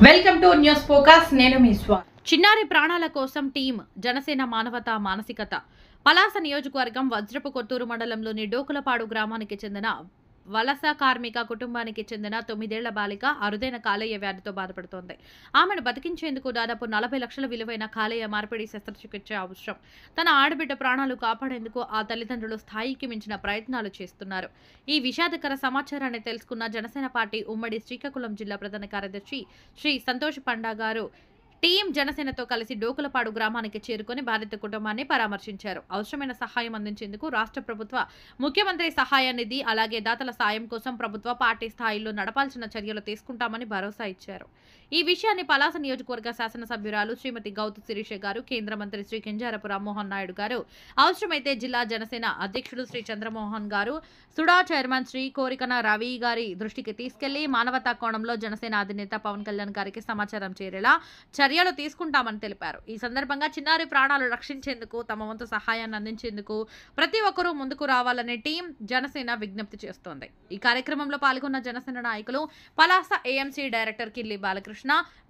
Welcome to news focus. నేను మీ చిన్నారి ప్రాణాల కోసం టీం జనసేన మానవతా మానసికత. పలాస నియోజకవర్గం వజ్రపు కొత్తూరు మండలంలోని డోకులపాడు గ్రామానికి చెందిన వలస కార్మిక కుటుంబానికి చెందిన 9 ఏళ్ల బాలిక అరుదైన కాలేయ వ్యాధితో బాధపడుతోంది. ఆమెను బతికించేందుకు దాదాపు 40 లక్షల విలువైన కాలేయ మార్పిడి శస్త్రచికిత్స అవసరం. తన ఆడబిడ్డ ప్రాణాలు కాపాడేందుకు ఆ తల్లిదండ్రులు స్థాయికి మించిన ప్రయత్నాలు చేస్తున్నారు. ఈ విషాదకర సమాచారాన్ని తెలుసుకున్న జనసేన పార్టీ ఉమ్మడి శ్రీకాకుళం జిల్లా ప్రధాన కార్యదర్శి శ్రీ సంతోష్ పండా గారు టీం జనసేనతో కలిసి డోకులపాడు గ్రామానికి చేరుకుని బాధిత కుటుంబాన్ని పరామర్శించారు. అవసరమైన సహాయం అందించేందుకు రాష్ట్ర ప్రభుత్వ ముఖ్యమంత్రి సహాయ నిధి అలాగే దాతల సాయం కోసం ప్రభుత్వ పార్టీ స్థాయిలో నడపాల్సిన చర్యలు తీసుకుంటామని భరోసా ఇచ్చారు. ఈ విషయాన్ని పలాస నియోజకవర్గ శాసనసభ్యురాలు శ్రీమతి గౌతు శిరీష గారు, కేంద్ర మంత్రి శ్రీ కింజారపు రామ్మోహన్ నాయుడు గారు, అవసరమైతే జిల్లా జనసేన అధ్యక్షుడు శ్రీ చంద్రమోహన్ గారు, సుడా చైర్మన్ శ్రీ కోరికన రవి గారి దృష్టికి తీసుకెళ్లి మానవతా కోణంలో జనసేన అధినేత పవన్ కళ్యాణ్ గారికి సమాచారం చేరేలా చర్యలు తీసుకుంటామని తెలిపారు. ఈ సందర్భంగా చిన్నారి ప్రాణాలు రక్షించేందుకు తమ వంతు సహాయాన్ని అందించేందుకు ప్రతి ఒక్కరూ ముందుకు రావాలని టీం జనసేన విజ్ఞప్తి చేస్తోంది. ఈ కార్యక్రమంలో పాల్గొన్న జనసేన నాయకులు, పలాస ఏఎంసీ డైరెక్టర్ కిల్లి బాలకృష్ణ,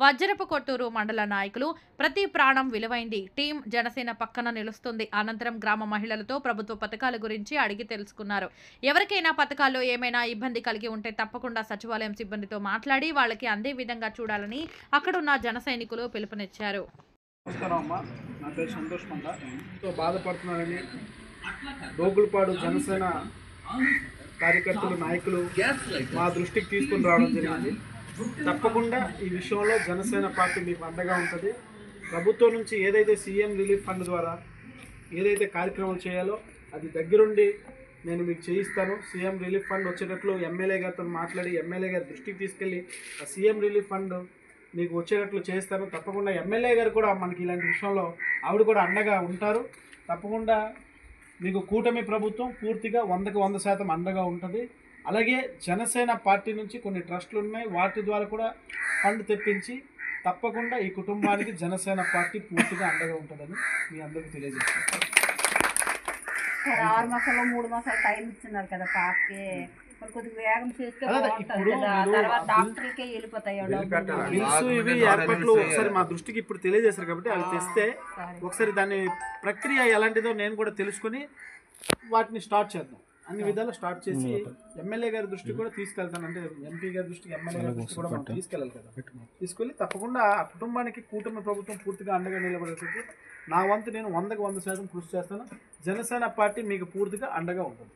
వజ్రపు కొట్టూరు మండల నాయకులు, ప్రతి ప్రాణం విలువైంది, టీం జనసేన పక్కన నిలుస్తుంది. అనంతరం గ్రామ మహిళలతో ప్రభుత్వ పథకాల గురించి అడిగి తెలుసుకున్నారు. ఎవరికైనా పథకాల్లో ఏమైనా ఇబ్బంది కలిగి ఉంటే తప్పకుండా సచివాలయం సిబ్బందితో మాట్లాడి వాళ్ళకి అందే విధంగా చూడాలని అక్కడున్న జన సైనికులు పిలుపునిచ్చారు. నమస్కారం అమ్మా, నా పేరు సంతోష్ పండా. బాధపడుతున్నారని డోకులపాడు జనసేన కార్యకర్తలు, నాయకులు మా దృష్టికి తీసుకుని రావడం జరిగింది. తప్పకుండా ఈ విషయంలో జనసేన పార్టీ మీకు అండగా ఉంటుంది. ప్రభుత్వం నుంచి ఏదైతే సీఎం రిలీఫ్ ఫండ్ ద్వారా ఏదైతే కార్యక్రమాలు చేయాలో అది దగ్గరుండి నేను మీకు చేయిస్తాను. సీఎం రిలీఫ్ ఫండ్ వచ్చేటట్లు ఎమ్మెల్యే గారితో మాట్లాడి ఎమ్మెల్యే గారి దృష్టికి తీసుకెళ్ళి ఆ సీఎం రిలీఫ్ ఫండ్ మీకు వచ్చేటట్లు చేస్తాను. తప్పకుండా ఎమ్మెల్యే గారు కూడా మనకి ఇలాంటి విషయంలో ఆవిడ కూడా అండగా ఉంటారు. తప్పకుండా మీకు కూటమి ప్రభుత్వం పూర్తిగా 100కి 100% అండగా ఉంటుంది. అలాగే జనసేన పార్టీ నుంచి కొన్ని ట్రస్టులు ఉన్నాయి, వాటి ద్వారా కూడా ఫండ్ తెప్పించి తప్పకుండా ఈ కుటుంబానికి జనసేన పార్టీ పూర్తిగా అండగా ఉంటుందని మీ అందరికీ తెలియజేస్తాను. 6 మాసాలు 3 మాసాలు టైం ఇస్తున్నారు కదా పాపకి, కొద్దిగా వేగం చేస్తే బాగుంటుంది కదా, తర్వాత డాక్టర్కే వెళ్ళిపోతాయి ఇవి ఏర్పాట్లు ఒకసారి మా దృష్టికి ఇప్పుడు తెలియజేశారు కాబట్టి అవి తెస్తే ఒకసారి దాని ప్రక్రియ ఎలాంటిదో నేను కూడా తెలుసుకుని వాటిని స్టార్ట్ చేద్దాం. అన్ని విధాలు స్టార్ట్ చేసి ఎమ్మెల్యే గారి దృష్టికి కూడా తీసుకెళ్తాను. అంటే ఎంపీ గారి దృష్టికి, ఎమ్మెల్యే గారి దృష్టికి కూడా మనం తీసుకెళ్ళాలి కదా. తీసుకెళ్ళి తప్పకుండా ఆ కుటుంబానికి కూటమి ప్రభుత్వం పూర్తిగా అండగా నిలబడేటట్టు నా వంతు నేను 100కి 100% కృషి చేస్తాను. జనసేన పార్టీ మీకు పూర్తిగా అండగా ఉంటుంది.